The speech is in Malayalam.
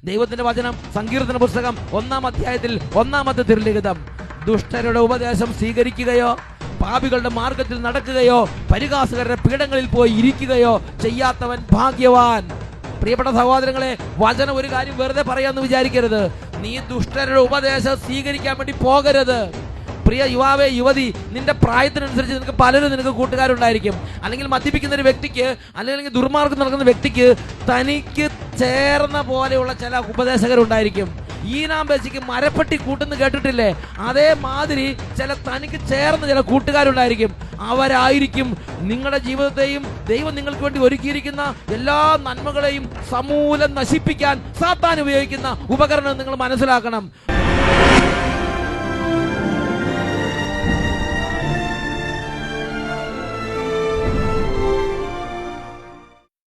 ദൈവത്തിന്റെ വചനം സങ്കീർത്തന പുസ്തകം 1-ാം അധ്യായത്തിൽ 1-ാമത്തെ തിരുലിഖിതം. ദുഷ്ടരുടെ ഉപദേശം സ്വീകരിക്കുകയോ പാപികളുടെ മാർഗത്തിൽ നടക്കുകയോ പരിഹാസകരുടെ പീഠങ്ങളിൽ പോയി ഇരിക്കുകയോ ചെയ്യാത്തവൻ ഭാഗ്യവാൻ. പ്രിയപ്പെട്ട സഹോദരങ്ങളെ, വചനം ഒരു കാര്യം വെറുതെ പറയാന്ന് വിചാരിക്കരുത്. നീ ദുഷ്ടരുടെ ഉപദേശം സ്വീകരിക്കാൻ വേണ്ടി പോകരുത്. പ്രിയ യുവാവേ, യുവതി, നിന്റെ പ്രായത്തിനനുസരിച്ച് നിനക്ക് കൂട്ടുകാരുണ്ടായിരിക്കും. അല്ലെങ്കിൽ മദ്യപിക്കുന്ന ഒരു വ്യക്തിക്ക്, അല്ലെങ്കിൽ ദുർമാർഗം നടക്കുന്ന വ്യക്തിക്ക് തനിക്ക് ചേർന്ന പോലെയുള്ള ചില ഉപദേശകരുണ്ടായിരിക്കും. ഈനാമ്പേശിക്ക് മരപ്പെട്ടി കൂട്ടുന്ന് കേട്ടിട്ടില്ലേ? അതേമാതിരി തനിക്ക് ചേർന്ന ചില കൂട്ടുകാരുണ്ടായിരിക്കും. അവരായിരിക്കും നിങ്ങളുടെ ജീവിതത്തെയും ദൈവം നിങ്ങൾക്ക് വേണ്ടി ഒരുക്കിയിരിക്കുന്ന എല്ലാ നന്മകളെയും സമൂലം നശിപ്പിക്കാൻ സാത്താൻ ഉപയോഗിക്കുന്ന ഉപകരണം. നിങ്ങൾ മനസ്സിലാക്കണം.